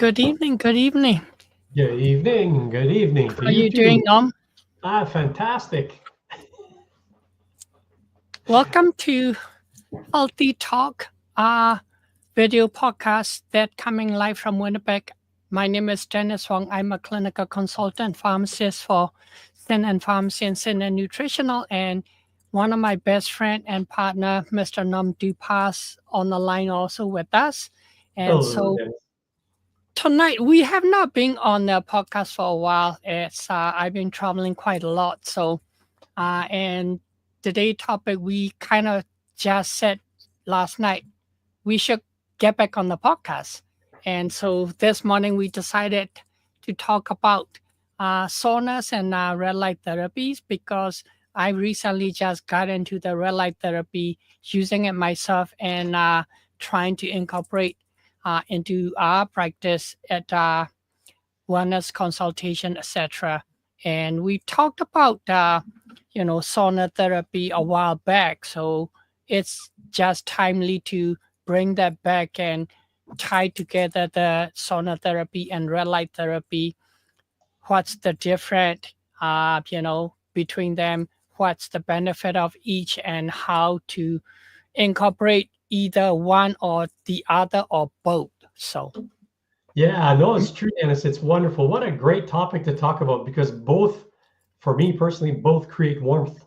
Good evening. Good evening. Good evening. Good evening to How are you you doing, too. Nom? Fantastic. Welcome to Healthy Talk, video podcast that coming live from Winnipeg. My name is Dennis Wong. I'm a clinical consultant pharmacist for Sin and Pharmacy and Sin and Nutritional, and one of my best friend and partner, Mr. Nom Dupas, on the line also with us. And Hello, so Dennis. tonight we have not been on the podcast for a while. It's I've been traveling quite a lot, so and today topic we kind of just said last night we should get back on the podcast, and so this morning we decided to talk about saunas and red light therapies because I recently just got into the red light therapy, using it myself and trying to incorporate into our practice at wellness consultation, etc. And we talked about sauna therapy a while back, so it's just timely to bring that back and tie together the sauna therapy and red light therapy. What's the difference, between them? What's the benefit of each, and how to incorporate either one or the other or both? So Yeah, no, it's true, Dennis. It's wonderful. What a great topic to talk about because both, for me personally, both create warmth.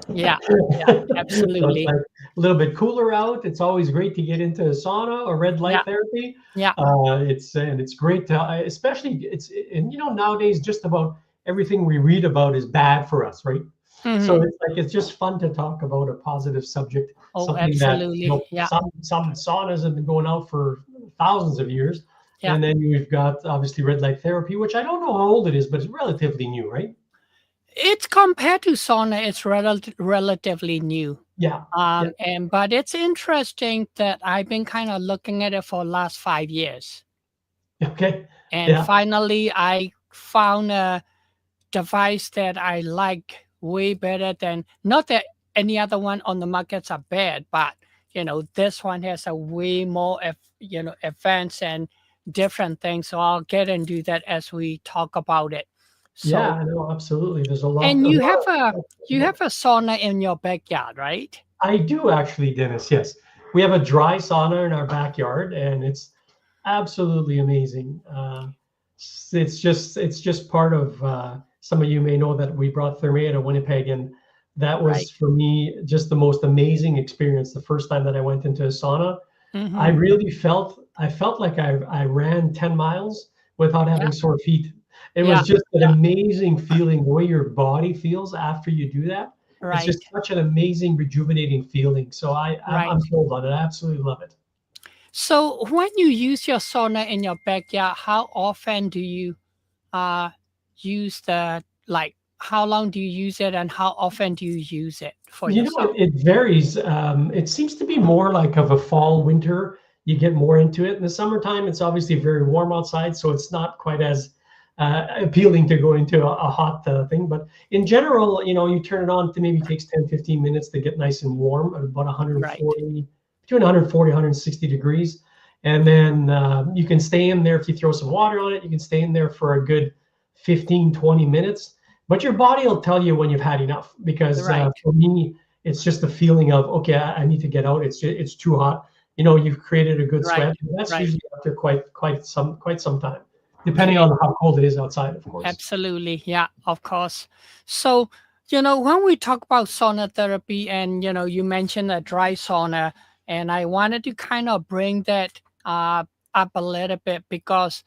yeah, yeah, So it's absolutely. like a little bit cooler out. It's always great to get into a sauna or red Yeah, light therapy. yeah, It's great to, especially it's and nowadays just about everything we read about is bad for us, right? So hmm it's just fun to talk about a positive subject, oh, something that absolutely. Yeah, some saunas have been going out for thousands of years, yeah. and then you've got obviously red light therapy, which I don't know how old it is, but it's relatively new, right? It's compared to sauna, it's relatively new. Yeah, yeah, And but it's interesting that I've been kind of looking at it for the last 5 years. okay, And yeah, finally I found a device that I like way better than, not that any other one on the markets are bad, but this one has a way more advanced and different things. So I'll get into that as we talk about it. yeah. So, No, absolutely. There's a lot, and a you lot have a of you have a sauna in your backyard, right? I do actually, Dennis. Yes, we have a dry sauna in our backyard, and it's absolutely amazing. It's just part of. Some of you may know that we brought Thermea to Winnipeg, and that Right. was for me just the most amazing experience. The first time that I went into a sauna, I Mm-hmm. really felt like I ran 10 miles without Yeah. having sore feet. It Yeah. was just an Yeah. amazing feeling, the way your body feels after you do that. It's Right. just such an amazing, rejuvenating feeling. So I'm Right. sold on it. I absolutely love it. So when you use your sauna in your backyard, how often do you uh use the, like, how long do you use it and how often do you use it for yourself? It varies. It seems to be more like of a fall, winter. You get more into it. In the summertime, it's obviously very warm outside, so it's not quite as appealing to go into a hot thing. But in general, you turn it on, it maybe takes 10, 15 minutes to get nice and warm at about Right. 140, between 140, 160 degrees. And then you can stay in there if you throw some water on it. You can stay in there for a good 15, 20 minutes. But your body will tell you when you've had enough because Right. for me, it's just a feeling of, okay, I need to get out. It's too hot. You've created a good Right. sweat. That's Right. usually after quite some time, depending Okay. on how cold it is outside, of course. Absolutely. Yeah, of course. So, when we talk about sauna therapy and, you mentioned a dry sauna, and I wanted to kind of bring that up a little bit because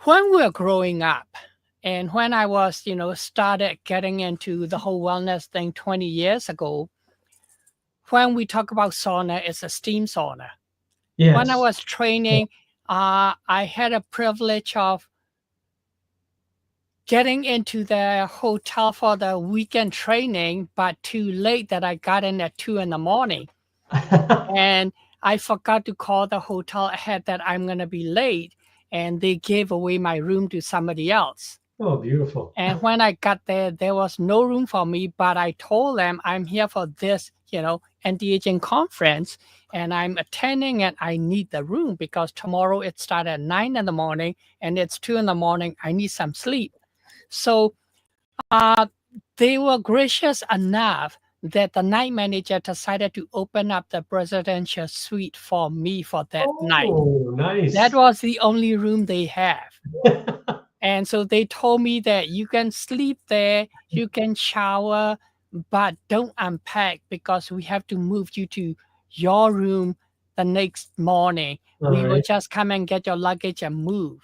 when we were growing up and when I was, started getting into the whole wellness thing 20 years ago, when we talk about sauna, it's a steam sauna. When I Yes. was training, I had a privilege of getting into the hotel for the weekend training, but too late that I got in at 2 in the morning. And I forgot to call the hotel ahead that I'm going to be late. And they gave away my room to somebody else. Oh, beautiful. And when I got there, there was no room for me, but I told them I'm here for this, anti-aging conference and I'm attending and I need the room because tomorrow it starts at 9 in the morning and it's 2 in the morning. I need some sleep. So uh, they were gracious enough that the night manager decided to open up the presidential suite for me for that night. Oh, That nice. was the only room they have. And so they told me that you can sleep there, you can shower, but don't unpack because we have to move you to your room the next morning. All We will right. just come and get your luggage and move.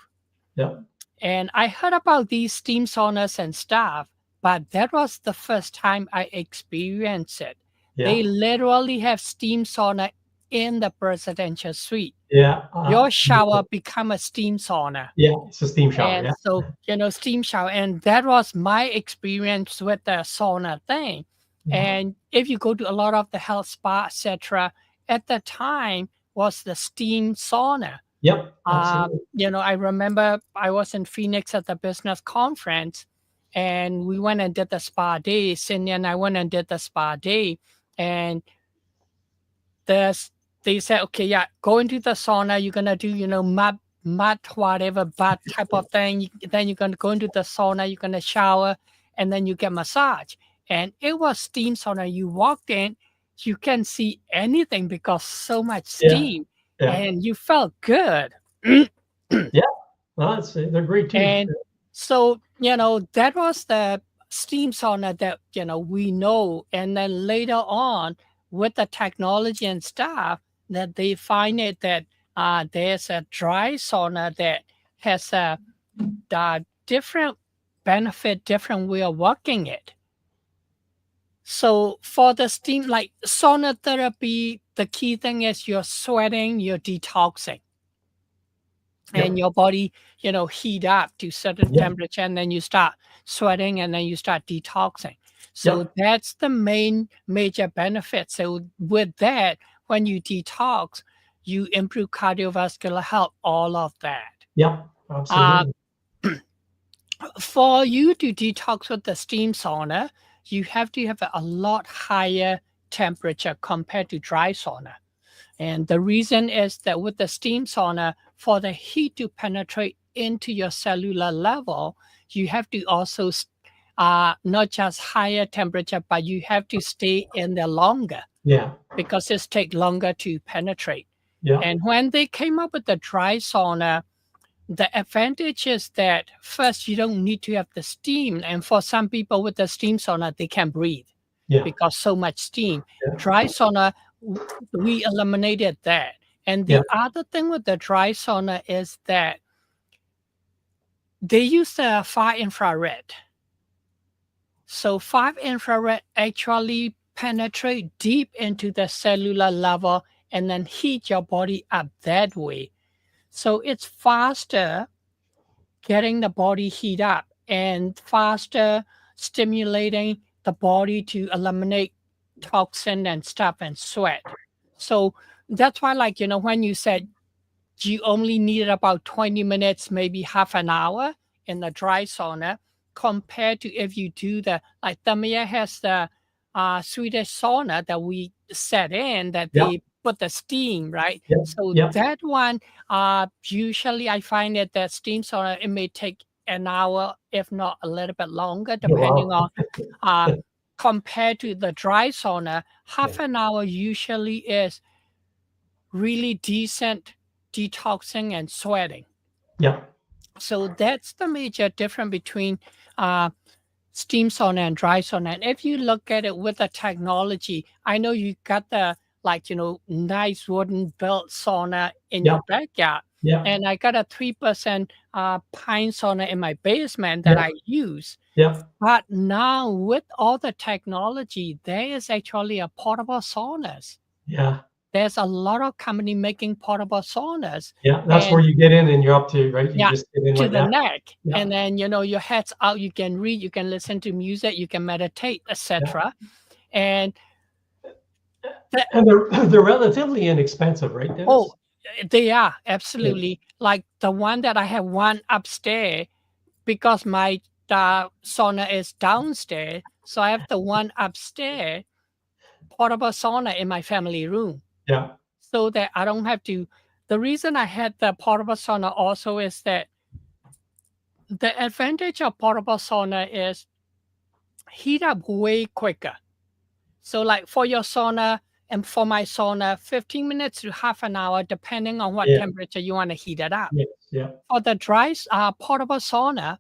Yeah. And I heard about these steam saunas and stuff, but that was the first time I experienced it. They Yeah. literally have steam sauna in the presidential suite. Yeah. Your shower become a steam sauna. Yeah. It's a steam shower. And Yeah. so, steam shower. And that was my experience with the sauna thing. Yeah. And if you go to a lot of the health spa, etc., at the time was the steam sauna. Yep. Absolutely. I remember I was in Phoenix at the business conference and we went and did the spa day. Cindy and I went and did the spa day. And there's they said, okay, yeah, go into the sauna. You're gonna do, mud, whatever, bath type of thing. Then you're gonna go into the sauna. You're gonna shower, and then you get massage. And it was steam sauna. You walked in, you can see anything because so much Yeah. steam, Yeah. and you felt good. Yeah. Well, they're great too. And so, that was the steam sauna that, we know. And then later on, with the technology and stuff, that they find it that there's a dry sauna that has a different benefit, different way of working it. So for the steam, like sauna therapy, the key thing is you're sweating, you're detoxing and Yep. your body heat up to certain Yep. temperature and then you start sweating and then you start detoxing, so Yep. that's the main major benefit. So with that, when you detox, you improve cardiovascular health, all of that. Yep. uh, Absolutely. for you to detox with the steam sauna, you have to have a lot higher temperature compared to dry sauna. And the reason is that with the steam sauna, for the heat to penetrate into your cellular level, you have to also not just higher temperature, but you have to stay in there longer Yeah. because it takes longer to penetrate. Yeah. And when they came up with the dry sauna, the advantage is that first, you don't need to have the steam. And for some people with the steam sauna, they can breathe Yeah. because so much steam. Yeah. Dry sauna, we eliminated that. And Yeah. the other thing with the dry sauna is that they use the far infrared. So far infrared actually penetrate deep into the cellular level and then heat your body up that way. So it's faster getting the body heat up and faster stimulating the body to eliminate toxin and stuff and sweat. So that's why, like, when you said you only needed about 20 minutes, maybe half an hour in the dry sauna, compared to if you do like Tamiya has the Swedish sauna that we set in, that Yep. they put the steam, right? Yep. So Yep. that one, usually I find it that steam sauna, it may take an hour, if not a little bit longer, depending Wow. on compared to the dry sauna, Yeah. half an hour usually is really decent detoxing and sweating. Yeah. So that's the major difference between steam sauna and dry sauna. And if you look at it with the technology, I know you got the nice wooden built sauna in Yeah. your backyard. Yeah. And I got a 3% pine sauna in my basement that Yeah. I use. Yeah. But now with all the technology, there is actually a portable saunas. Yeah. There's a lot of company making portable saunas. Yeah. That's where And you get in and you're up to, right? You yeah, just get in to like the that. neck. Yeah. And then, your head's out, you can read, you can listen to music, you can meditate, Yeah. etc. And the, And they're relatively inexpensive, right, Dennis? oh, they are Yeah. absolutely, like the one that I have one upstairs. because my sauna is downstairs, so I have the one upstairs portable sauna in my family room, Yeah. so that I don't have to. The reason I had the portable sauna also is that the advantage of portable sauna is heat up way quicker. So, like for your sauna and for my sauna, 15 minutes to half an hour, depending on what Yeah. temperature you want to heat it up. Yes. Yeah. For the dry portable sauna,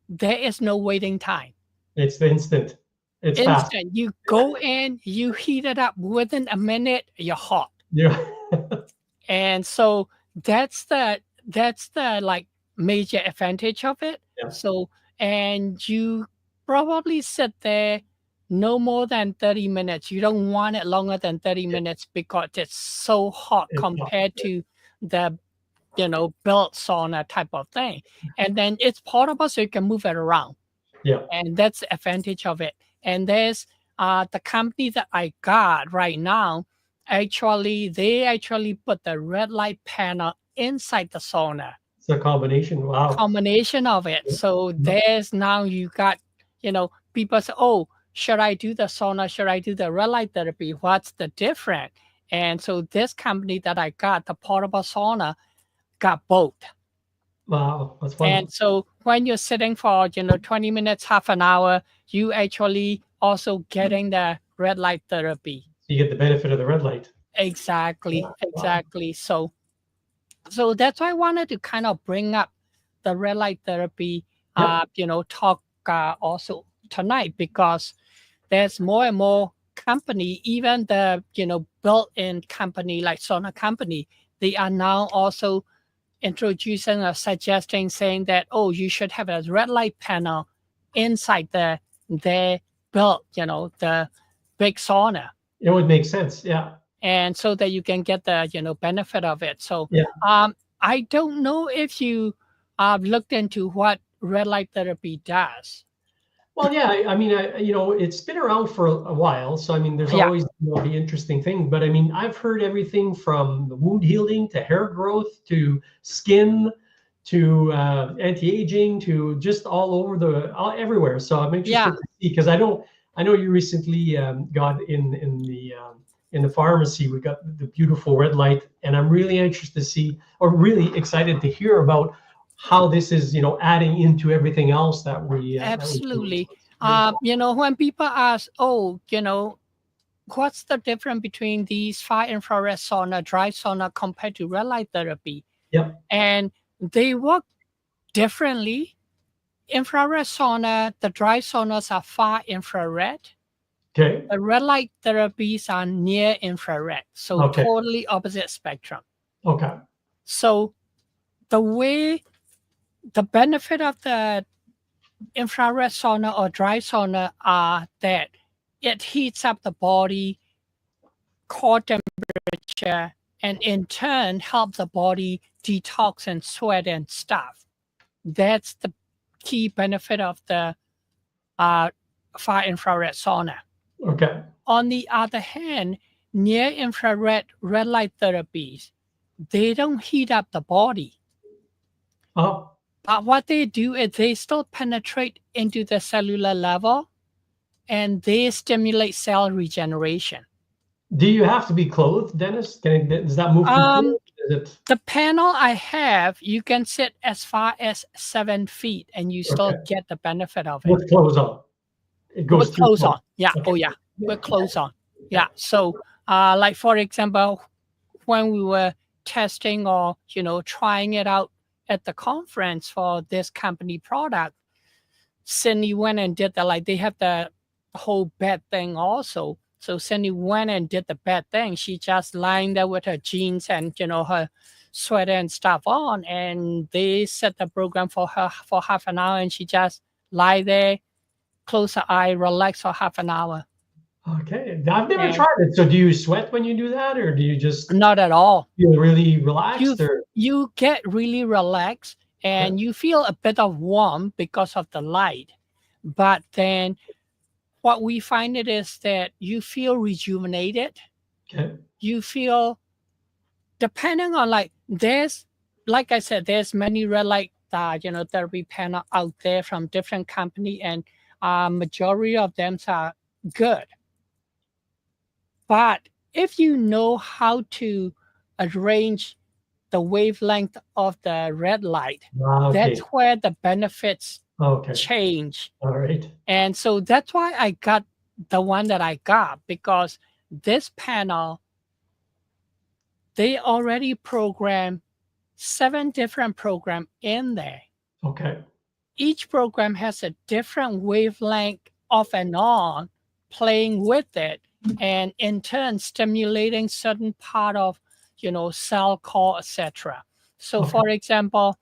there is no waiting time. It's the instant. It's fast. Instant. You go in, you heat it up within a minute, you're hot. Yeah. And so that's the like major advantage of it. Yeah. So and you probably sit there no more than 30 minutes. You don't want it longer than 30 Yeah. minutes because it's so hot It's not. compared to the built sauna type of thing. And then it's portable so you can move it around. Yeah. And that's the advantage of it. And there's the company that I got right now. They actually put the red light panel inside the sauna. It's a combination. Wow. Combination of it. Yeah. So there's now you got, people say, oh, should I do the sauna? Should I do the red light therapy? What's the difference? And so this company that I got, the portable sauna, got both. Wow. That's fun. And so when you're sitting for 20 minutes, half an hour, you actually also getting the red light therapy. So you get the benefit of the red light. Exactly, Yeah. Wow. exactly. So that's why I wanted to kind of bring up the red light therapy, Yep. talk also tonight, because there's more and more company, even the built-in company like sauna company, they are now also introducing or suggesting, saying that, oh, you should have a red light panel inside their built, the big sauna, It would make sense. Yeah. and so that you can get the benefit of it. So Yeah. I don't know if you looked into what red light therapy does. Well, yeah, I mean, it's been around for a while, so I mean, there's Yeah, always the interesting thing. But I mean, I've heard everything from the wound healing to hair growth to skin to anti-aging to just everywhere. So I'm yeah, interested to see, because I know you recently got in the pharmacy. We got the beautiful red light, and I'm really anxious to see, or really excited to hear about how this is, adding into everything else that we do. absolutely. So it's really cool. When people ask, oh, what's the difference between these far infrared sauna, dry sauna compared to red light therapy? Yep. And they work differently. Infrared sauna, the dry saunas are far infrared. Okay. The red light therapies are near infrared, so Okay. totally opposite spectrum. Okay. So the benefit of the infrared sauna or dry sauna are that it heats up the body, core temperature, and in turn help the body detox and sweat and stuff. That's the key benefit of the far infrared sauna. Okay. On the other hand, near infrared red light therapies, they don't heat up the body. Oh, But what they do is they still penetrate into the cellular level and they stimulate cell regeneration. do you have to be clothed, Dennis? Does that move through clothes? Is it The panel I have, you can sit as far as 7 feet and you still okay get the benefit of it. with clothes on? It goes With through clothes clothes. on. Yeah. Okay. Oh, yeah. With clothes on. Yeah. Yeah. So, like for example, when we were testing or trying it out at the conference for this company product, Cindy went and did they have the whole bed thing also. So Cindy went and did the bed thing. She just lying there with her jeans and her sweater and stuff on, and they set the program for her for half an hour, and she just lie there, close her eye, relax for half an hour. Okay. I've never And tried it. So do you sweat when you do that, or do you just not at all. feel really relaxed? Or You get really relaxed and you feel a bit of warm because of the light. But then what we find it is that you feel rejuvenated. okay. You feel, depending on like I said, there's many red light therapy panel out there from different company, and majority of them are good. But if you know how to arrange the wavelength of the red light, that's Okay. where the benefits Okay. change. All right. And so that's why I got the one that I got, because this panel, they already program 7 different program in there. Okay. Each program has a different wavelength off and on, playing with it, and in turn stimulating certain part of cell core, etc. So Okay. for example,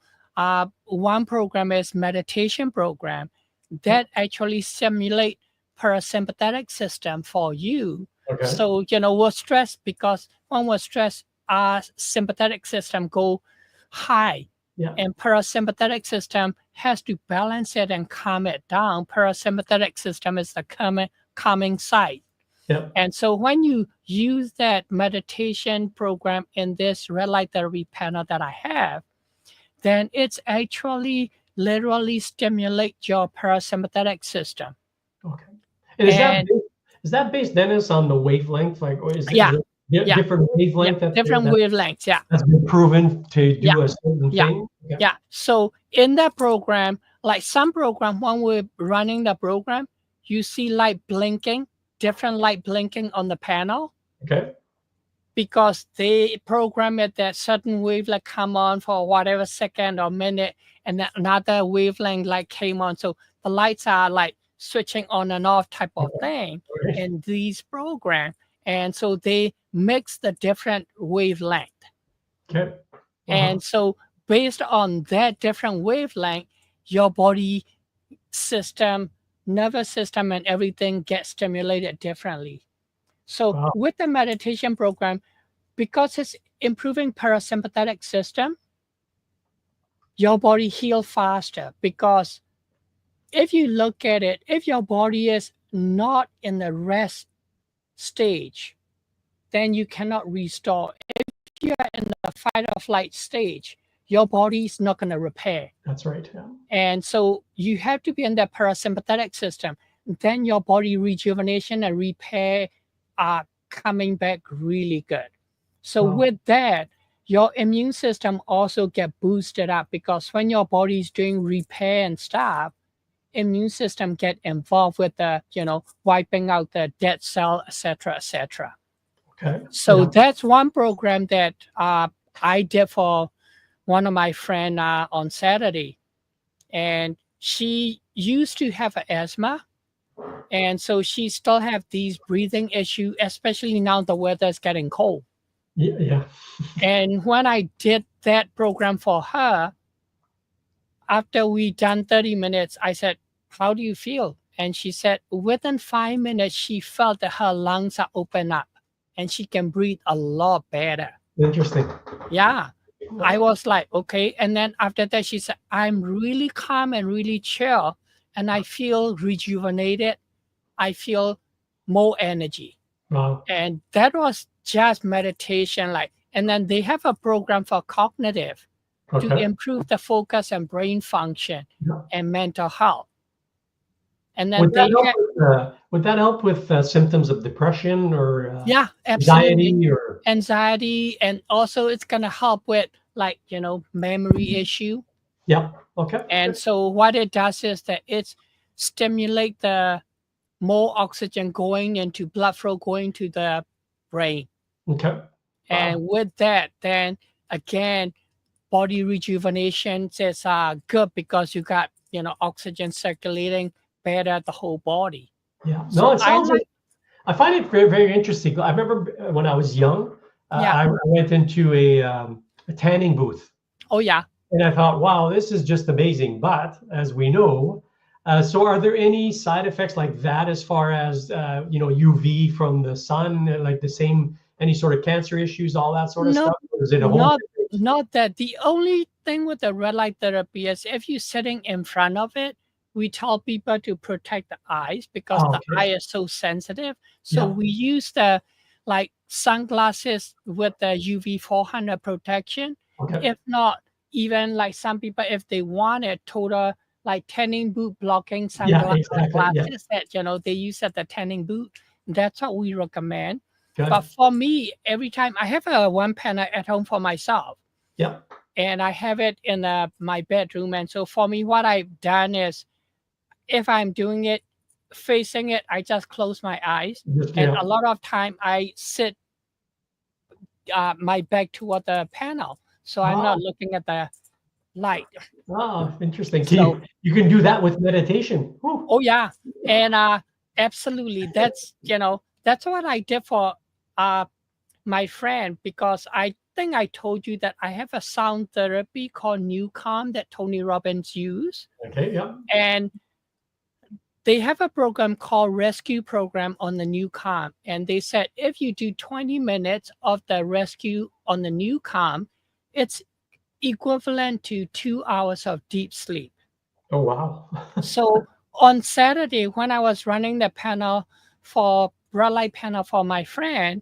one program is meditation program Yeah. that actually stimulate parasympathetic system for you. Okay. So we're stressed, because when we're stressed, our sympathetic system go high, Yeah. and parasympathetic system has to balance it and calm it down. Parasympathetic system is the calming side. Yeah. And so when you use that meditation program in this red light therapy panel that I have, then it's actually literally stimulate your parasympathetic system. Okay. And And is that based, Dennis, on the wavelength? Like, or is yeah, it yeah, different yeah, wavelength different wavelengths. Yeah, that's been proven to yeah, do a certain yeah, thing? Okay. yeah. So in that program, like some program, when we're running the program, you see light blinking, different light blinking on the panel, Okay. because they program it that certain wavelength come on for whatever second or minute, and then another wavelength like came on. So the lights are like switching on and off type of Okay. thing All right. in these programs. And so they mix the different wavelength. Okay. Uh-huh. And so based on that different wavelength, your body system, nervous system, and everything gets stimulated differently. So Wow. with the meditation program, because it's improving parasympathetic system, your body heal faster. Because if you look at it, if your body is not in the rest stage, then you cannot restore. If you're in the fight or flight stage, your body is not going to repair. That's right. Yeah. And so you have to be in the parasympathetic system. Then your body rejuvenation and repair are coming back really good. So Wow. with that, your immune system also get boosted up, because when your body is doing repair and stuff, immune system get involved with the wiping out the dead cell, etc., etc. Okay. So Yeah. that's one program that I did for one of my friend on Saturday, and she used to have asthma, and so she still have these breathing issue, especially now the weather is getting cold. Yeah. Yeah. And when I did that program for her, after we done 30 minutes, I said, how do you feel? And she said within 5 minutes she felt that her lungs are open up and she can breathe a lot better. Interesting. Yeah. I was like, okay. And then after that, she said, I'm really calm and really chill. And I feel rejuvenated. I feel more energy. Wow. And that was just meditation. And then they have a program for cognitive to Okay. improve the focus and brain function Yeah. and mental health. And then they have, Would that help with symptoms of depression or yeah, absolutely. anxiety or? Anxiety. And also it's going to help with memory issue. Yeah. Okay. And so what it does is that it stimulate the more oxygen going into blood flow going to the brain. Okay. Wow. And with that, then again, body rejuvenation is good, because you got oxygen circulating better the whole body. Yeah. No, So it I sounds like like, I find it very, very interesting. I remember when I was young, yeah, I went into a tanning booth, oh yeah. and I thought, wow, this is just amazing. But as we know, so are there any side effects like that as far as UV from the sun, like the same, any sort of cancer issues, all that sort of No, stuff? Or is it a whole not different? not that. The only thing with the red light therapy is if you're sitting in front of it, we tell people to protect the eyes, because Oh, the okay. eye is so sensitive. So Yeah. we use the sunglasses with the UV 400 protection. Okay. If not, even like some people, if they wanted total like tanning boot blocking Yeah, exactly. Yeah. glasses that they use at the tanning boot, that's what we recommend. But Good. for me, every time I have a one panel at home for myself, Yep. and I have it in my bedroom. And so for me, what I've done is, if I'm doing it facing it, I just close my eyes. Just, And yeah. a lot of time I sit my back toward the panel, so I'm not Oh, looking at the light. interesting. So You can do yeah, that with meditation. Whew. oh yeah, and absolutely, that's what I did for uh my friend, because I think I told you that I have a sound therapy called New Calm that Tony Robbins used, Okay. Yep. and they have a program called Rescue Program on the New Calm. And they said if you do 20 minutes of the rescue on the New Calm, it's equivalent to 2 hours of deep sleep. Oh, wow. So on Saturday, when I was running the panel for red light panel for my friend,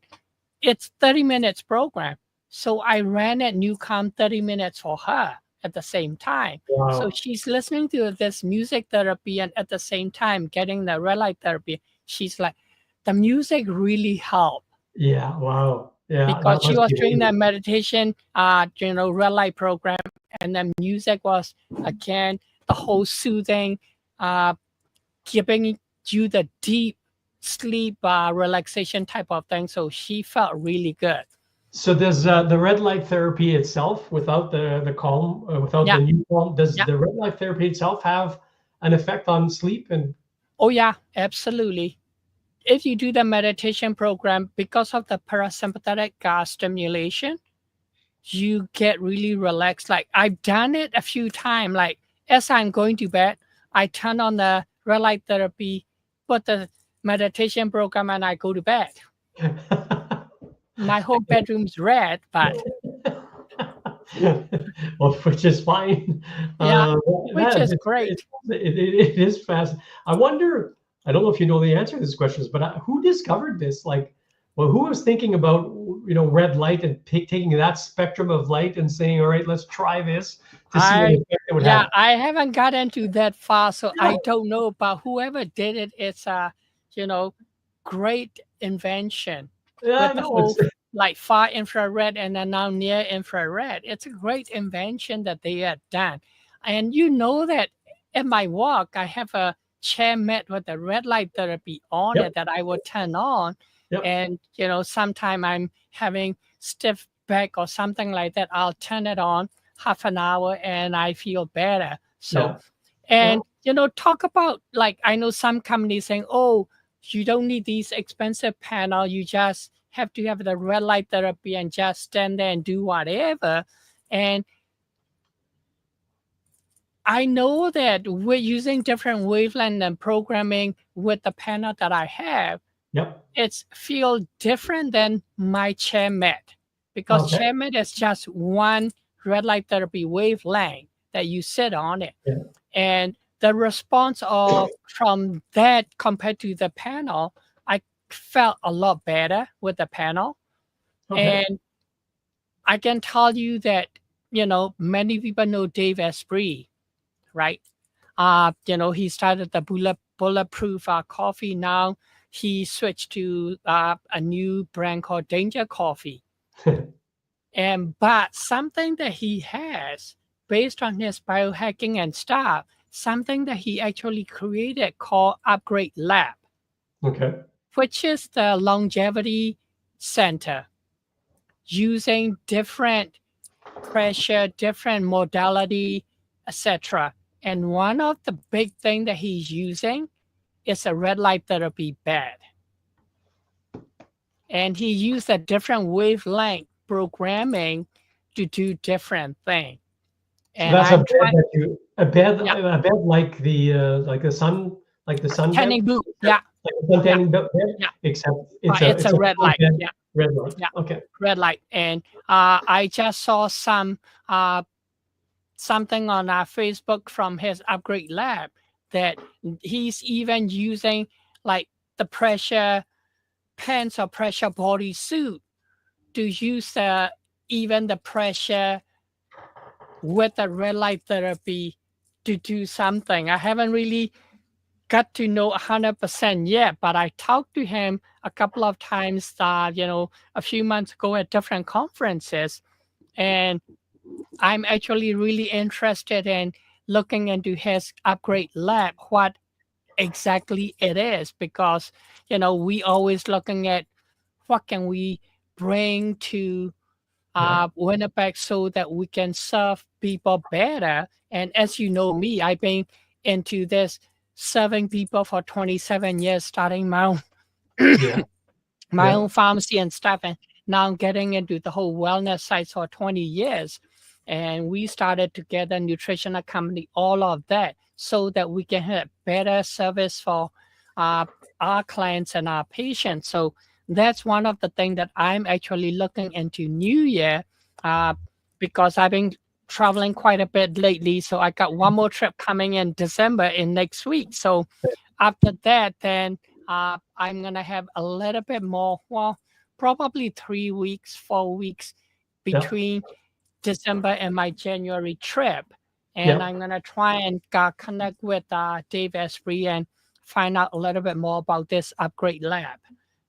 it's 30 minutes program. So I ran at Newcom 30 minutes for her at the same time. So Wow. she's listening to this music therapy and at the same time getting the red light therapy. She's like, the music really helped, Yeah. Wow. Yeah. because That she must was be doing that amazing. meditation, red light program, and the music was again the whole soothing, uh, giving you the deep sleep relaxation type of thing. So she felt really good. So does the red light therapy itself, without the calm, without Yeah, the new calm, does yeah. the red light therapy itself have an effect on sleep? And Oh, yeah, absolutely. If you do the meditation program, because of the parasympathetic stimulation, you get really relaxed. Like I've done it a few times. Like as I'm going to bed, I turn on the red light therapy, put the meditation program, and I go to bed. My whole bedroom's red, but well, which is fine. yeah, which That is great. it is fast. I wonder. I don't know if you know the answer to this question, but who discovered this? Like, well, who was thinking about red light and taking that spectrum of light and saying, "All right, let's try this to see what I effect it would Yeah, have." I haven't gotten to that far, so Yeah, I don't know. But whoever did it, it's a you know great invention yeah, I with the know it's. whole like far infrared and then now near infrared. It's a great invention that they had done. And you know that at my walk, I have a chair mat with the red light therapy on Yep, it that I would turn on. yep, And sometime I'm having stiff back or something like that, I'll turn it on half an hour and I feel better. So, yeah. and Well, talk about, like, I know some companies saying, oh, you don't need these expensive panel. You just have to have the red light therapy and just stand there and do whatever. And I know that we're using different wavelength and programming with the panel that I have. yep. It's feel different than my chair mat, because Okay. chair mat is just one red light therapy wavelength that you sit on it. Yeah. And the response of from that compared to the panel, I felt a lot better with the panel. Okay. And I can tell you that, many people know Dave Asprey, right? He started the bulletproof coffee. Now he switched to a new brand called Danger Coffee. But something that he has, based on his biohacking and stuff, something that he actually created called Upgrade Lab, Okay. which is the longevity center using different pressure, different modality, etc. And one of the big thing that he's using is a red light therapy bed. And he used a different wavelength programming to do different things. So And that's a I'm bed trying, that you yeah, a bed like the sun bed, tanning boot, yeah, like a sun yeah, tanning bed, yeah. except But it's it's a a red full light, bed, yeah, red light. yeah, Okay. red light. And I just saw uh, something on our Facebook from his Upgrade Lab that he's even using like the pressure pants or pressure body suit to use even the pressure with the red light therapy to do something. I haven't really got to know 100% yet, but I talked to him a couple of times, a few months ago at different conferences. And I'm actually really interested in looking into his upgrade lab, what exactly it is, because, we always looking at what can we bring to Yeah. Winnipeg so that we can serve people better. And as you know me, I've been into this serving people for 27 years, starting Yeah. my Yeah. own pharmacy and stuff, and now I'm getting into the whole wellness side for 20 years. And we started together nutritional company, all of that, so that we can have better service for uh, our clients and our patients. So that's one of the things that I'm actually looking into new year, uh, because I've been traveling quite a bit lately. So I got one more trip coming in December in next week. So after that, then I'm gonna have a little bit more. Well, probably 3 weeks, 4 weeks Yeah. between December and my January trip, and Yeah. I'm gonna try and connect with Dave Asprey and find out a little bit more about this upgrade lab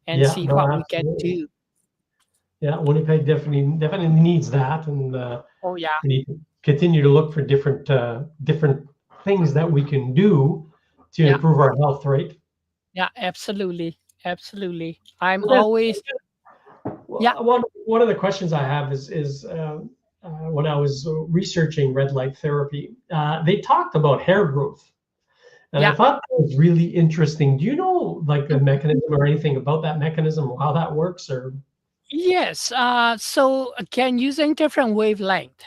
and Yeah. see No, what we can absolutely. do. Yeah. Winnipeg definitely needs that, and Oh yeah, we need to continue to look for different things that we can do to yeah, improve our health. Right. yeah, absolutely, absolutely. I'm Well, then, always, yeah, one of the questions I have is when I was researching red light therapy, they talked about hair growth, and I yeah. thought that was really interesting. Do you know like the mechanism or anything about that mechanism or how that works? Or Yes. So again, using different wavelength,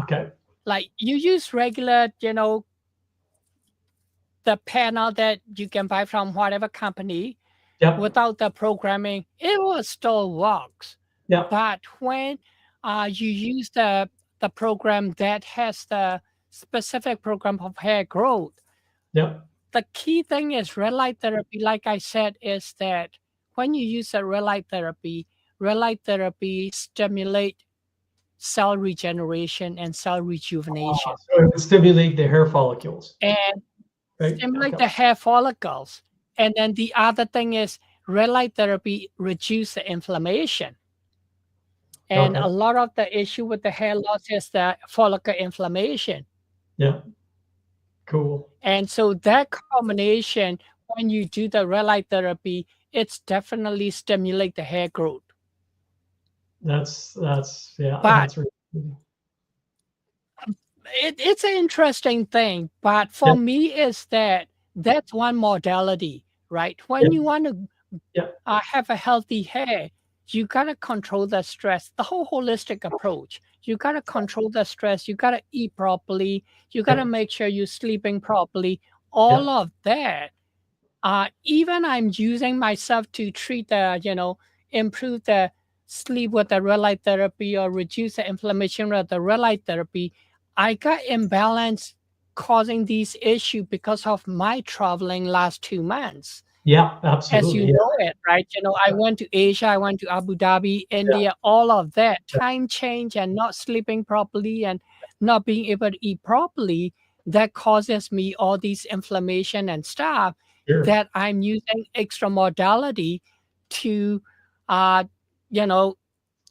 okay, like you use regular, the panel that you can buy from whatever company yep, without the programming, it will still works. yep, But when you use the program that has the specific program of hair growth, yep, the key thing is red light therapy. Like I said, is that when you use a red light therapy stimulate cell regeneration and cell rejuvenation so it would stimulate the hair follicles, and right? stimulate Okay, the hair follicles. And then the other thing is red light therapy reduce the inflammation. And okay, a lot of the issue with the hair loss is the follicle inflammation. yeah, cool. And so that combination, when you do the red light therapy, it's definitely stimulate the hair growth. That's yeah, But that's really it's an interesting thing. But yeah, for me, is that that's one modality, right? yeah, When you want to yeah, have a healthy hair, you got to control the stress, the whole holistic approach. You got to control the stress. You got to eat properly. You got yeah, to make sure you're sleeping properly. yeah, All of that. Even I'm using myself to treat improve the sleep with the red light therapy or reduce the inflammation with the red light therapy. I got imbalance causing these issues because of my traveling last 2 months, yeah, as you absolutely, know it, right? I went to Asia, I went to Abu Dhabi, yeah, India, all of that time change and not sleeping properly and not being able to eat properly, that causes me all these inflammation and stuff, sure. that I'm using extra modality to, uh, you know,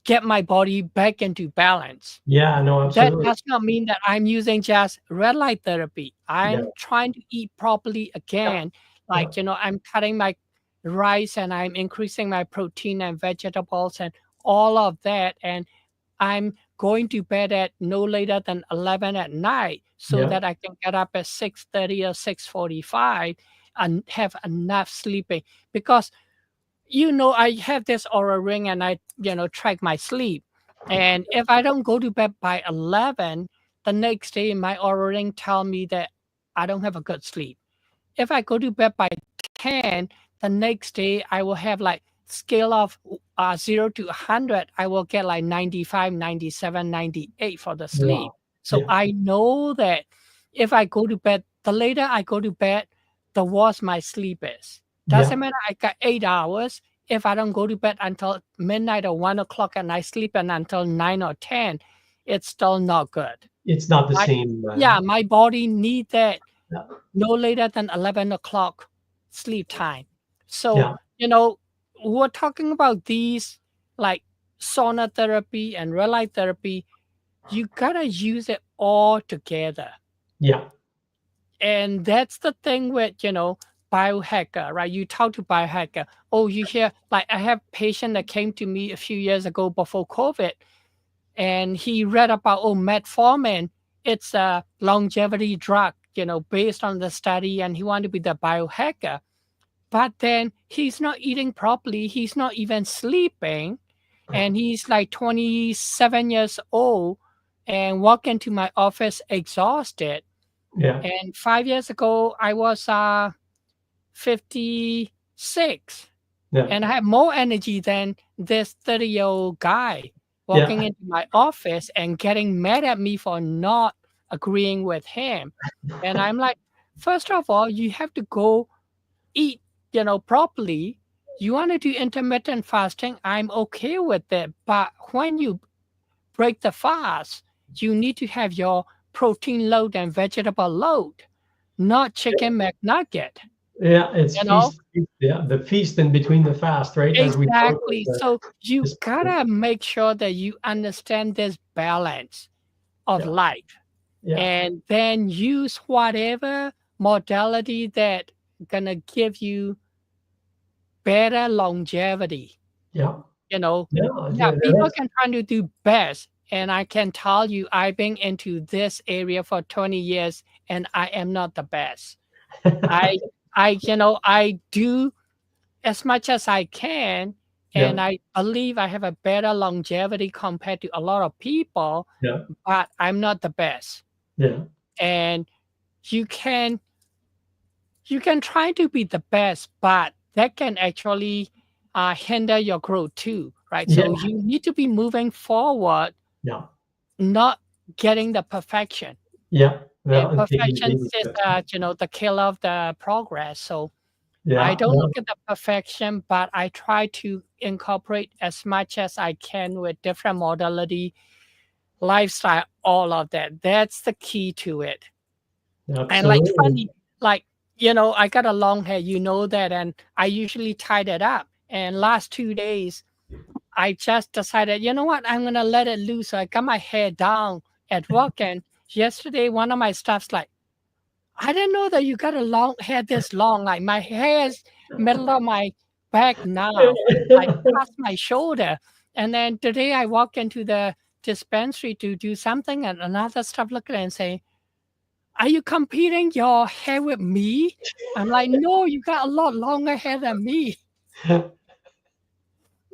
get my body back into balance. Yeah, no, That absolutely. does not mean that I'm using just red light therapy. Yeah, I'm trying to eat properly yeah, again. yeah, Like, I'm cutting my rice and I'm increasing my protein and vegetables and all of that. And I'm going to bed at no later than 11 at night so yeah, that I can get up at 6:30 or 6:45 and have enough sleeping. Because I have this Aura ring and I, track my sleep. And if I don't go to bed by 11, the next day my Aura ring tell me that I don't have a good sleep. If I go to bed by 10, the next day I will have like scale of 0 to 100, I will get like 95, 97, 98 for the sleep. wow, So yeah, I know that if I go to bed, the later I go to bed, the worse my sleep is. Doesn't yeah, matter, I got 8 hours. If I don't go to bed until midnight or 1 o'clock and I sleep until 9 or 10, it's still not good. It's not the My same. Yeah, my body need that Yeah, no later than 11 o'clock sleep time. So, yeah, we're talking about these like sauna therapy and red light therapy. You gotta use it all together. yeah, And that's the thing with, biohacker, right? You talk to biohacker. Oh, you hear, like, I have patient that came to me a few years ago before COVID, and he read about, oh, metformin. It's a longevity drug, based on the study, and he wanted to be the biohacker. But then he's not eating properly. He's not even sleeping. And he's like 27 years old and walk into my office exhausted. yeah, And 5 years ago, I was 56 yeah, and I have more energy than this 30-year-old guy walking yeah, into my office and getting mad at me for not agreeing with him. And I'm like, first of all, you have to go eat, properly. You want to do intermittent fasting, I'm okay with it. But when you break the fast, you need to have your protein load and vegetable load, not chicken McNugget, yeah. It's you know? feast. Yeah, the feast in between the fast, right? As we talked Exactly. about So you this. gotta make sure that you understand this balance of Yeah, life yeah, and then use whatever modality that gonna give you better longevity. yeah, You know, yeah. yeah, Yeah, people that's can try to do best. And I can tell you, I've been into this area for 20 years and I am not the best. I, I do as much as I can. And yeah, I believe I have a better longevity compared to a lot of people, yeah, but I'm not the best. yeah, And you can you can try to be the best, but that can actually hinder your growth too, right? yeah, So you need to be moving forward, yeah, not getting the perfection. yeah. And Well, and taking the perfection baby is, steps. the killer of the progress. So I Yeah, don't no, look at the perfection, but I try to incorporate as much as I can with different modality, lifestyle, all of that. That's the key to it. And like absolutely. funny, like, I got a long hair, that, and I usually tie that up. And last 2 days, I just decided, you know what, I'm gonna let it loose. So I got my hair down at work. And yesterday, one of my staff's like, I didn't know that you got a long hair this long. Like my hair is middle of my back now, like past my shoulder. And then today I walk into the dispensary to do something, and another staff look at it and say, are you competing your hair with me? I'm like, no, you got a lot longer hair than me.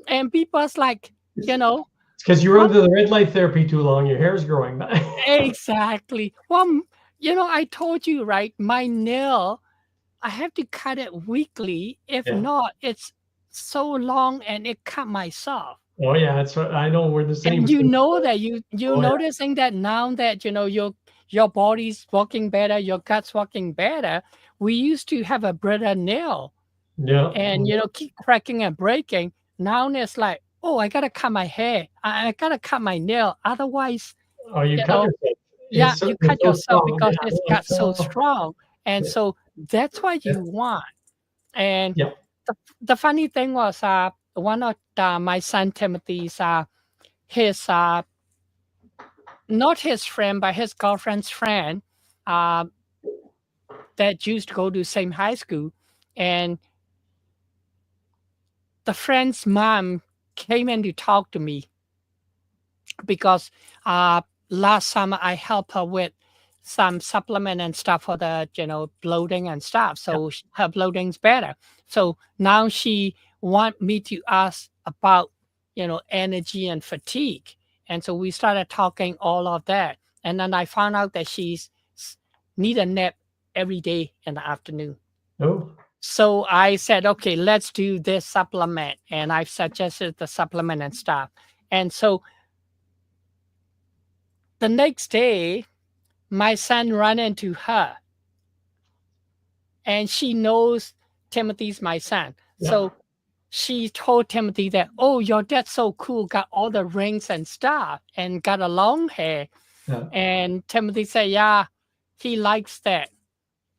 And people's like, you It's know, because you were well, under the red light therapy too long. Your hair's growing back. exactly. Well, I told you, right? My nail, I have to cut it weekly. If Yeah. not, it's so long and it cut myself. Oh yeah, that's what I know. We're the same. And you know that you Oh yeah, noticing that now that your body's working better, your gut's working better. We used to have a brittle nail yeah. and keep cracking and breaking. Now it's like, oh, I gotta cut my hair. I gotta cut my nail. Otherwise, Oh, you you cut know, yourself. yeah, you It's cut so yourself strong. because Yeah, it's no, got so strong. And yeah, so that's what yeah, you want. And yeah. the funny thing was, one of my son Timothy's, his not his friend, but his girlfriend's friend, uh, that used to go to same high school, and the friend's mom came in to talk to me because last summer I helped her with some supplement and stuff for the bloating and stuff. So her bloating's better. So now she want me to ask about energy and fatigue, and so we started talking all of that. And then I found out that need a nap every day in the afternoon. Oh, So I said, okay, let's do this supplement, and I've suggested the supplement and stuff. And so the next day, my son ran into her, and she knows Timothy's my son. yeah, So she told Timothy that, oh, your dad's so cool, got all the rings and stuff, and got a long hair. Yeah. And Timothy said, yeah, he likes that.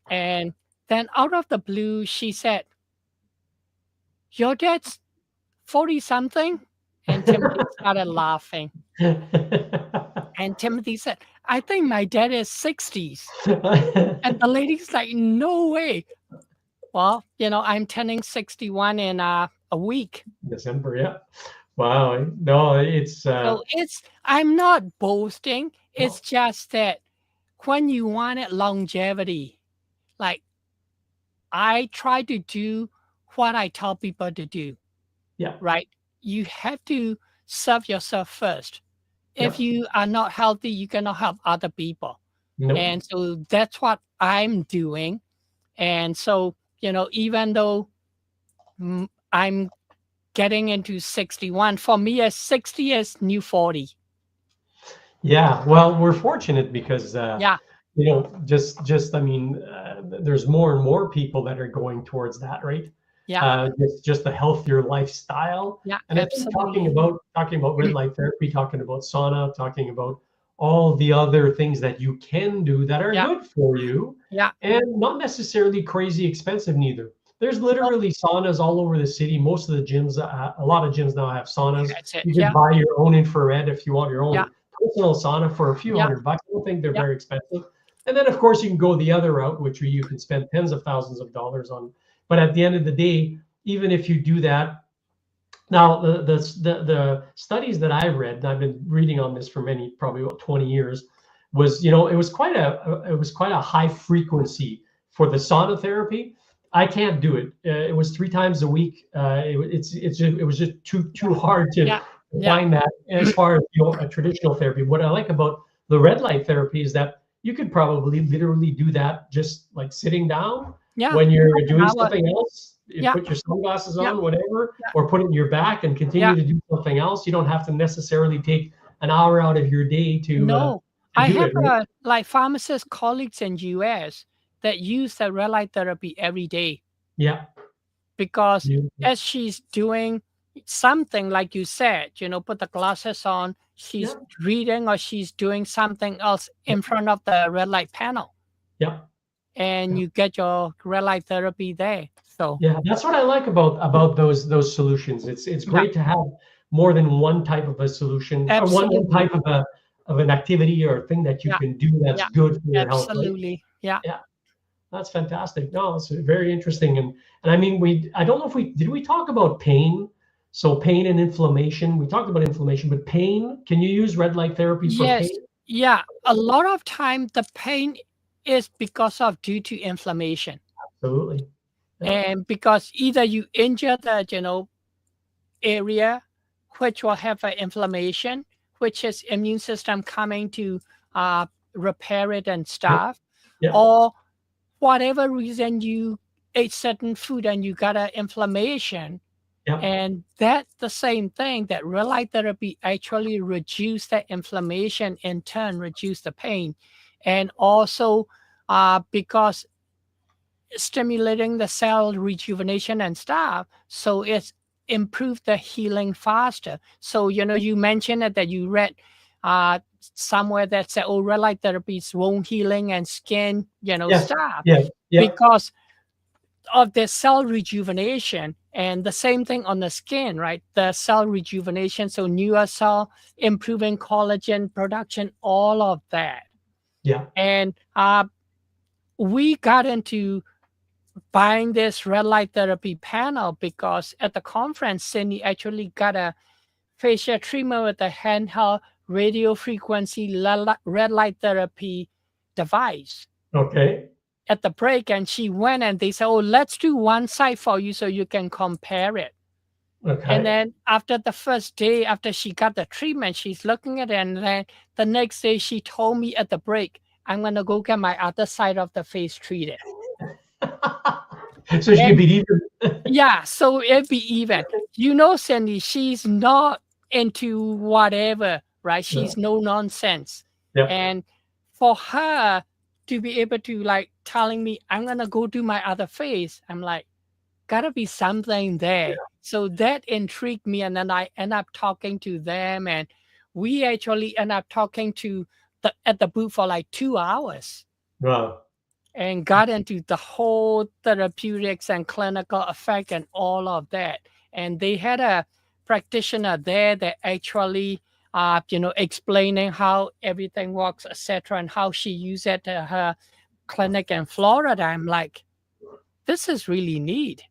And then out of the blue, she said, your dad's 40 something? And Timothy started laughing. And Timothy said, I think my dad is 60s. And the lady's like, no way. Well, I'm turning 61 in a week. December, yeah. Wow. No, it's So I'm not boasting. It's no, just that when you wanted longevity, like I try to do what I tell people to do, yeah, right? You have to serve yourself first. If yeah, you are not healthy, you cannot help other people. no, And so that's what I'm doing. And so, even though I'm getting into 61, for me, as 60 is new 40. yeah. Well, we're fortunate because Yeah, just I mean, there's more and more people that are going towards that, right? yeah, Just a healthier lifestyle. yeah, And I think talking absolutely. about talking about red light therapy, talking about sauna, talking about all the other things that you can do that are Yeah, good for you yeah. and not necessarily crazy expensive neither. There's No, literally saunas all over the city. Most of the gyms, a lot of gyms now have saunas. that's it. You can Yeah, buy your own infrared if you want your yeah, own personal sauna for a few yeah, $100. I don't think they're yeah, very expensive. And then, of course, you can go the other route, which you can spend tens of thousands of dollars on. But at the end of the day, even if you do that, now the studies that I read, and I've been reading on this for many, probably about 20 years, was it was quite a high frequency for the sauna therapy. I can't do it. It was 3 times a week. It was just too hard to yeah, yeah, find that as far as a traditional therapy. What I like about the red light therapy is that you could probably literally do that just like sitting down yeah. when you're Half an doing hour. something else. You Yeah, put your sunglasses yeah, on, whatever, yeah, or put it in your back and yeah. continue to do something else. You don't have to necessarily take an hour out of your day No, to I do have it, right? like pharmacist colleagues in US that use the red light therapy every day Yeah. because Beautiful. as she's doing something like you said, put the glasses on, she's Yeah. reading or she's doing something else in front of the red light panel, Yeah. and Yeah. you get your red light therapy there. So Yeah. That's what I like about those solutions. It's yeah, great to have more than one type of a solution or one absolutely. type of an activity or thing that you Yeah, can do that's yeah, good for your health, right? absolutely. Yeah. Yeah. That's fantastic. No, it's very interesting. And I mean, I don't know if we did we talk about pain. So pain and inflammation. We talked about inflammation, but pain. Can you use red light therapy for Yes. pain? Yeah. A lot of time the pain is because of due to inflammation. Absolutely. Yeah. And because either you injure the, area which will have an inflammation, which is immune system coming to uh, repair it and Yep. stuff, Yep. or whatever reason you ate certain food and you got an inflammation. Yep. And that's the same thing that red light therapy actually reduce the inflammation, in turn reduce the pain. And also because stimulating the cell rejuvenation and stuff, so it's improved the healing faster. So you mentioned it that you read uh, somewhere that said, oh, red light therapy is wound healing and skin Yes. stuff, Yeah. Yep. because of the cell rejuvenation. And the same thing on the skin, right? The cell rejuvenation, so newer cell, improving collagen production, all of that. Yeah. And we got into buying this red light therapy panel because at the conference, Cindy actually got a facial treatment with a handheld radio frequency red light therapy device Okay. at the break, and she went and they said, oh, let's do one side for you so you can compare it. And Okay. then after the first day, after she got the treatment, she's looking at it, and then the next day she told me at the break, I'm gonna go get my other side of the face treated. So she could And be even. yeah, so it'd be even. Cindy, she's not into whatever, right? Yeah. She's no nonsense. Yep. And for her to be able to like telling me, I'm gonna go do my other face, I'm like, gotta be something there. So that intrigued me, and then I end up talking to them, and we actually end up talking to at the booth for like 2 hours Wow. and got into the whole therapeutics and clinical effect and all of that. And they had a practitioner there that actually, explaining how everything works, etc., and how she used it at her clinic in Florida. I'm like, this is really neat.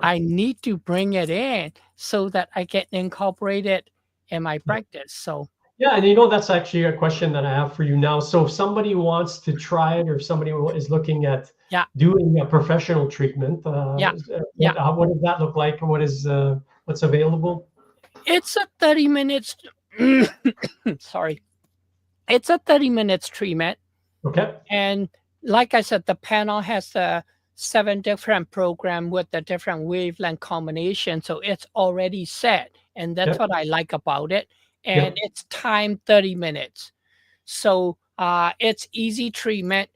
I need to bring it in so that I can incorporate it in my practice. So, Yeah, and that's actually a question that I have for you now. So if somebody wants to try it, or if somebody is looking at yeah, doing a professional treatment, yeah, yeah. what does that look like? What's available? It's a 30 minutes. Sorry. It's a 30 minutes treatment. Okay. And like I said, the panel has the 7 different program with the different wavelength combination. So it's already set. And that's Okay. what I like about it. And Yep. it's time 30 minutes. So it's easy treatment.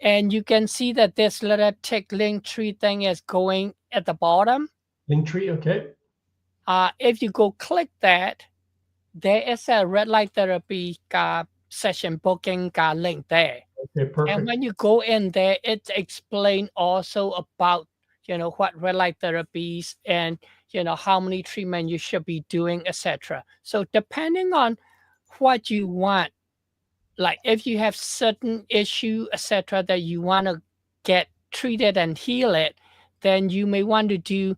And you can see that this little tick link tree thing is going at the bottom. Linktree. Okay. If you go click that, there is a red light therapy session booking link there. Okay. And Perfect. when you go in there, it explains also about, what red light therapies and, how many treatment you should be doing, etc. So depending on what you want, like if you have certain issue, etc., that you want to get treated and heal it, then you may want to do,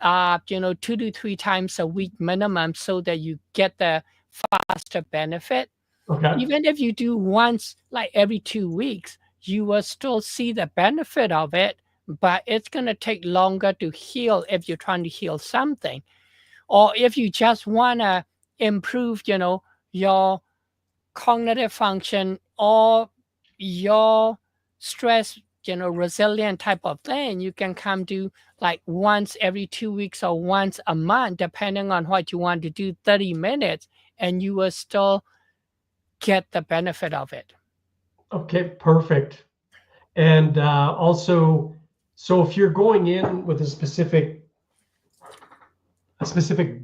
2 to 3 times a week minimum so that you get the faster benefit. Okay. Even if you do once, like every 2 weeks, you will still see the benefit of it, but it's going to take longer to heal if you're trying to heal something. Or if you just want to improve, your cognitive function or your stress, resilient type of thing, you can come do like once every 2 weeks or once a month, depending on what you want to do, 30 minutes, and you will still get the benefit of it. Okay. Perfect. And also, so if you're going in with a specific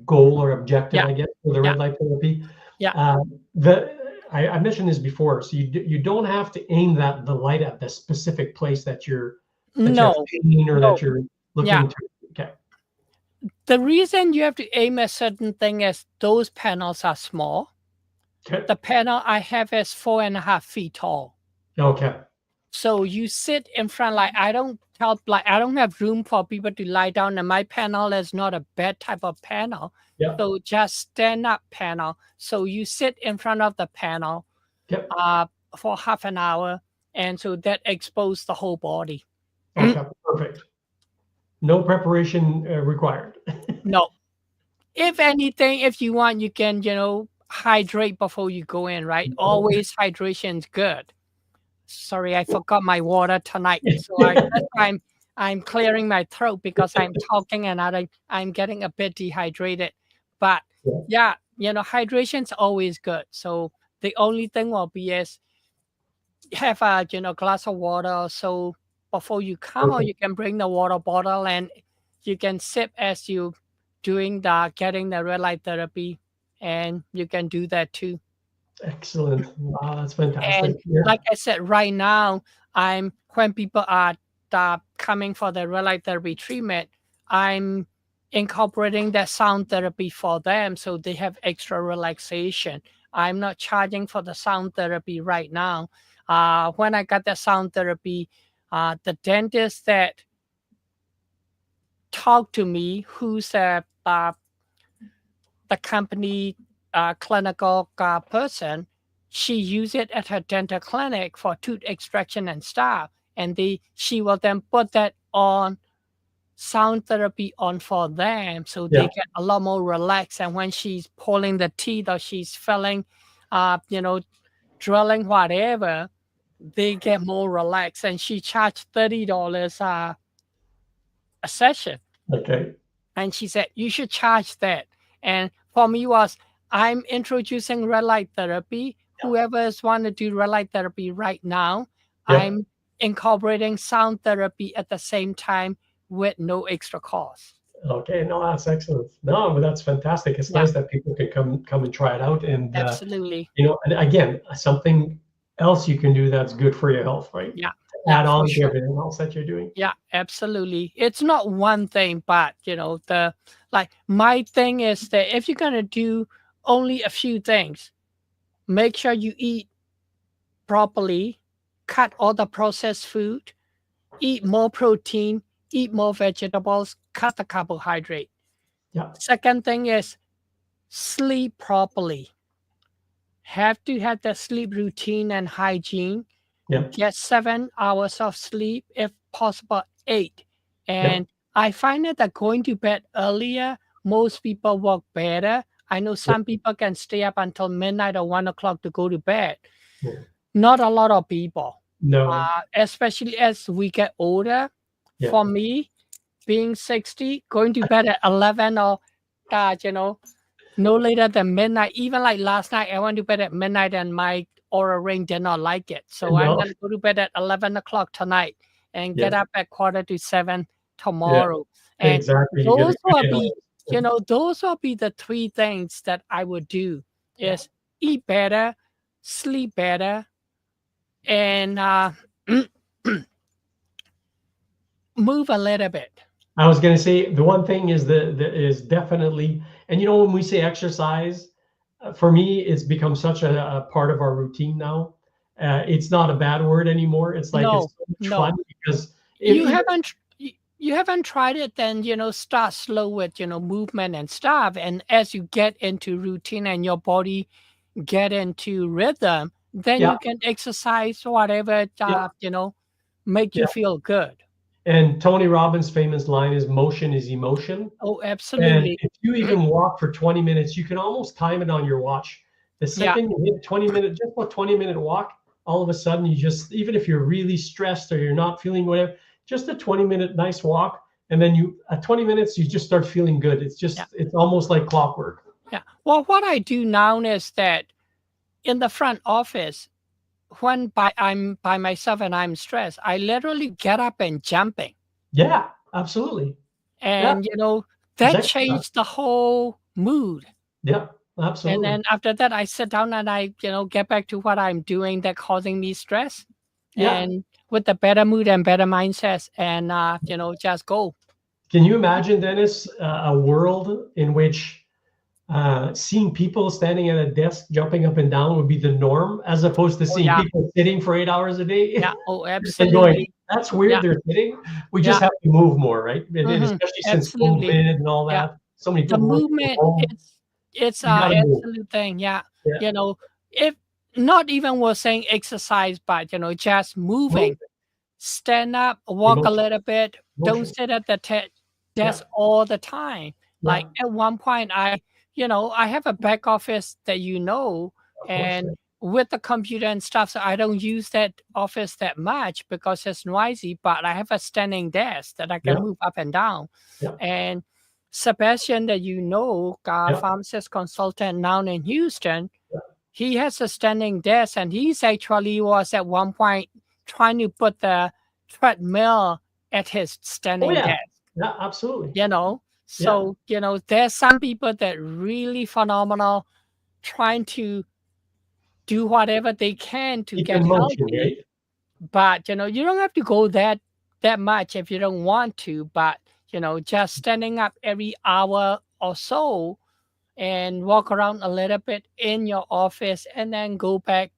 goal or objective, Yeah, I guess, for the yeah, red light therapy, yeah. uh, the I mentioned this before, so you don't have to aim the light at the specific place that you have No, pain or no. that you're Yeah. looking to. Okay. The reason you have to aim at certain thing is those panels are small. Okay. The panel I have is 4.5 feet tall. Okay. So you sit in front, like I don't have room for people to lie down, and my panel is not a bed type of panel. Yep. So just stand up panel. So you sit in front of the panel Yep. uh, for half an hour, and so that exposes the whole body. Okay. Perfect. No preparation required. No, if anything, if you want, you can, hydrate before you go in, right? Always hydration's good. Sorry, I forgot my water tonight. So that's why I'm clearing my throat because I'm talking and I'm getting a bit dehydrated. But Yeah. yeah, hydration's always good. So the only thing will be is have a glass of water or so before you come, or Perfect. you can bring the water bottle and you can sip as you doing the getting the red light therapy, and you can do that too. Excellent. Wow, that's fantastic. And Yeah. like I said, right now, I'm when people are coming for the red light therapy treatment, I'm incorporating that sound therapy for them so they have extra relaxation. I'm not charging for the sound therapy right now. When I got the sound therapy, the dentist that talked to me, who's the company clinical person, she used it at her dental clinic for tooth extraction and stuff. And she will then put that on sound therapy on for them so they Yeah. get a lot more relaxed. And when she's pulling the teeth or she's filling, uh, you know, drilling whatever, they get more relaxed. And she charged $30 a session. Okay. And she said, you should charge that. And for me was, I'm introducing red light therapy. Whoever is want to do red light therapy right now, Yep. I'm incorporating sound therapy at the same time with no extra cost. Okay, no, that's excellent. No, but that's fantastic. It's Yeah, nice that people can come and try it out, and absolutely. and again, something else you can do that's good for your health, right? Yeah, To yeah, add for on to sure. everything else that you're doing. Yeah, absolutely. It's not one thing, but the like my thing is that if you're gonna do only a few things, make sure you eat properly, cut all the processed food, eat more protein, eat more vegetables, cut the carbohydrate. Yeah, Second thing is sleep properly. Have to have the sleep routine and hygiene. yeah, Get 7 hours of sleep, if possible, eight. yeah, And I find that going to bed earlier, most people work better. I know yeah, some people can stay up until midnight or 1 o'clock to go to bed. yeah. Not a lot of people, No, especially as we get older. yeah, For me, being 60, going to bed at 11 or, you know, no later than midnight. Even like last night, I went to bed at midnight and my Aura ring did not like it. So I'm no, going to go to bed at 11 o'clock tonight and yeah, get up at quarter to 7 yeah, tomorrow. And exactly. You get a those will good in be, on it. those will be the three things that I would do Yeah. is eat better, sleep better, and move a little bit. I was going to say the one thing is the is definitely, and when we say exercise, for me, it's become such a part of our routine now. It's not a bad word anymore. It's like it's No, so much fun no. because You even haven't you haven't tried it, then start slow with movement and stuff, and as you get into routine and your body get into rhythm, then yeah, you can exercise whatever yeah, make yeah. you feel good. And Tony Robbins' famous line is "Motion is emotion." Oh, And absolutely. if you even walk for 20 minutes, you can almost time it on your watch. The Yeah, second you hit 20-minute, just a 20-minute walk, all of a sudden you just, even if you're really stressed or you're not feeling whatever, just a 20-minute nice walk. And then at 20 minutes, you just start feeling good. yeah, It's almost like clockwork. yeah. Well, what I do now is that in the front office, when I'm by myself and I'm stressed, I literally get up and jumping. Yeah, absolutely. Yeah, And it's that exercise. changed the whole mood. Yeah, And absolutely. then after that, I sit down and I, get back to what I'm doing that causing me stress, Yeah. and with a better mood and better mindset, and just go. Can you imagine, Dennis, a world in which seeing people standing at a desk jumping up and down would be the norm, as opposed to Oh seeing yeah, people sitting for 8 hours a day yeah. Oh, and going, absolutely. "That's Yeah, weird. They're sitting." We just yeah. have to move more, right? And Hmm. especially since Absolutely. COVID and all Yeah. that, so many The people working from movement, home. it's You got to move. absolute thing. Yeah. Yeah, You know, if not even we're saying exercise, but just move. moving. Stand up, walk a Emotion, little bit. Don't emotion. sit at the Yeah, desk all the time. Like yeah. at one point, I have a back office that Of course. and with the computer and stuff. So I don't use that office that much because it's noisy. But I have a standing desk that I Yeah, can move up and down. yeah, And Sebastian, that yeah, pharmacist consultant now in Houston, yeah. he has a standing desk, and he's actually was at one point trying to put the treadmill at his Oh standing yeah, desk, yeah. Absolutely. you know. Yeah. So, there's some people that really phenomenal trying to do whatever they can to Keep get in motion, healthy, right? but you don't have to go that much if you don't want to, but just standing up every hour or so and walk around a little bit in your office and then go back,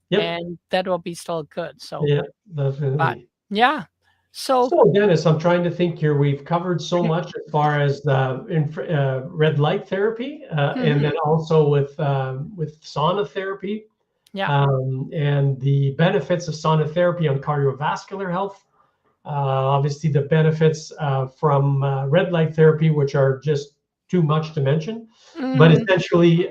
Yep. and that will be still good. So, Yeah, but definitely. yeah. So, So Dennis, I'm trying to think here. We've covered so much as far as the red light therapy, and then mhm, also with sauna therapy, yeah. and the benefits of sauna therapy on cardiovascular health. Obviously, the benefits from red light therapy, which are just too much to mention, but Mhm, essentially,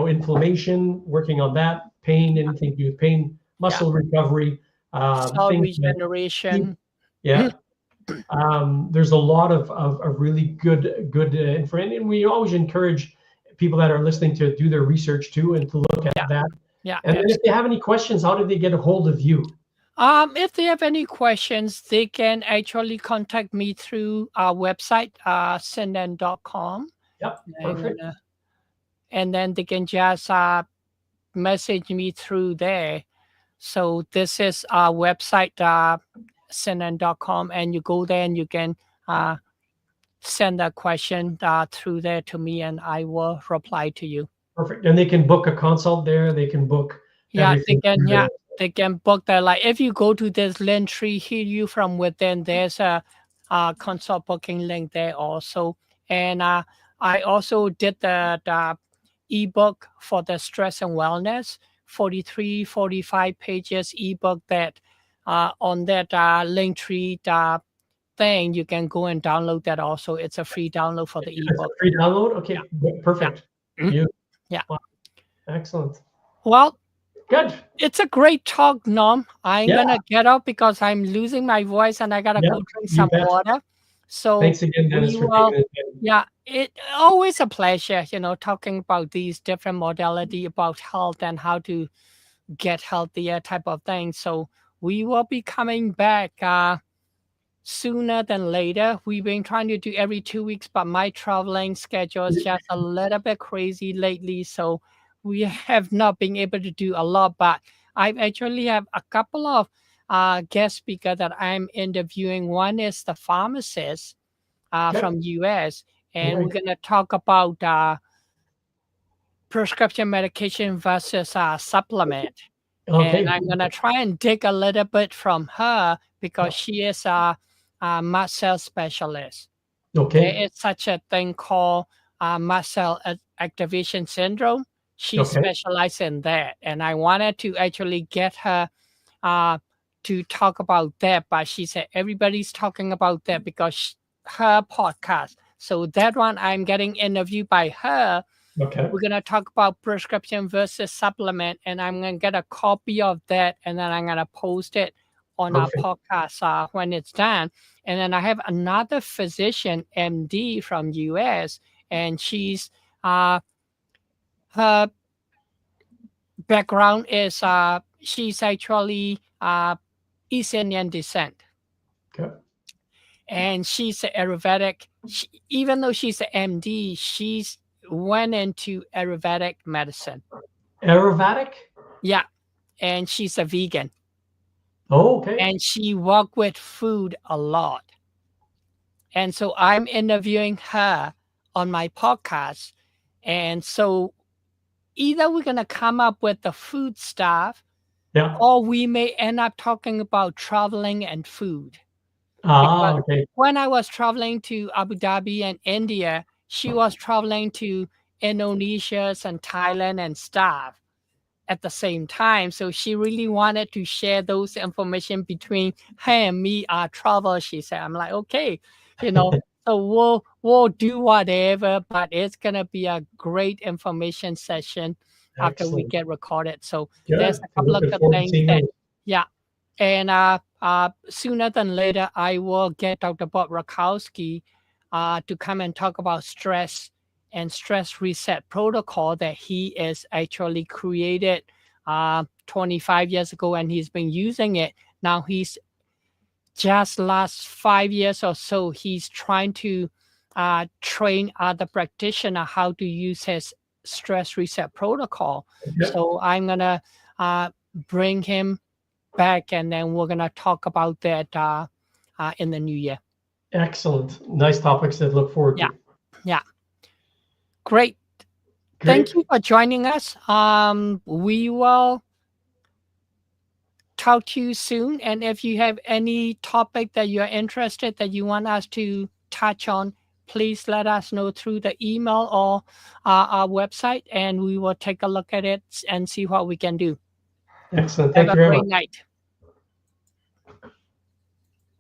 inflammation, working on that, pain, anything to do with pain, yeah. muscle recovery, Cell things like regeneration. yeah. There's a lot of really good info, and we always encourage people that are listening to do their research too and to look at Yeah, that. yeah, And then if they absolutely. have any questions, how do they get a hold of you? If they have any questions, they can actually contact me through our website, sinan.com. Yep, And, perfect. and then they can just message me through there. So this is our website, sinan.com, and you go there and you can uh, send a question through there to me, and I will reply to you. Perfect. And they can book a consult there. They can book Yeah, they everything can. through Yeah, there. they can book that. Like if you go to this link tree, heal you from within. There's a consult booking link there also, and I also did the ebook for the stress and wellness, 43, 45 pages ebook that on that link tree thing you can go and download that also. It's a free download for the It's a ebook. free download. Yeah, Okay, yeah, perfect. mhm, Beautiful. yeah. Wow, excellent. Well, Good. it's a great talk, Norm. I'm Yeah, gonna get up because I'm losing my voice and I gotta yeah, go drink you some bet. water. So Thanks again, Dennis, we for taking will, the time. yeah, it always a pleasure, talking about these different modality about health and how to get healthier type of things. So we will be coming back sooner than later. We've been trying to do every 2 weeks, but my traveling schedule is just a little bit crazy lately. So we have not been able to do a lot, but I actually have a couple of guest speaker that I'm interviewing. One is the pharmacist Okay, from US, all and we're right. going to talk about prescription medication versus supplement. And Okay, I'm gonna try and dig a little bit from her because yeah. she is a mast cell specialist. There Okay, is such a thing called mast cell activation syndrome. She okay, specializes in that, and I wanted to actually get her uh, to talk about that, but she said everybody's talking about that because her podcast. So that one I'm getting interviewed by her. okay. We're going to talk about prescription versus supplement, and I'm going to get a copy of that, and then I'm going to post it on our Perfect. podcast when it's done. And then I have another physician, MD from US, and uh, her background is she's actually East Indian descent, Okay. and she's a Ayurvedic. Even though she's an MD, she's went into Ayurvedic medicine. Aerovatic? Yeah, and she's a vegan, Oh, okay. and she work with food a lot. And so I'm interviewing her on my podcast. And so either we're going to come up with the food stuff Yeah. or we may end up talking about traveling and food. Ah, Because okay. when I was traveling to Abu Dhabi and India, she was traveling to Indonesia and Thailand and stuff at the same time. So she really wanted to share those information between her and me, our travel. She said, I'm like, okay, you know, so we'll do whatever, but it's gonna be a great information session after we Excellent. get recorded. So there's Good. a I'm couple of looking good forward to things seeing that those. yeah. And sooner than later I will get Dr. Bob Rakowski to come and talk about stress and stress reset protocol that he is actually created 25 years ago, and he's been using it. Now he's just last 5 years or so, he's trying to train other practitioner how to use his stress reset protocol. Okay. So I'm gonna bring him back, and then we're gonna talk about that in the new year. Excellent. Nice topics to look forward Yeah, to. yeah, great. Thank Great. you for joining us. We will talk to you soon. And if you have any topic that you're interested that you want us to touch on, please let us know through the email or our website, and we will take a look at it and see what we can do. Excellent. Have Thank a you very great much. night.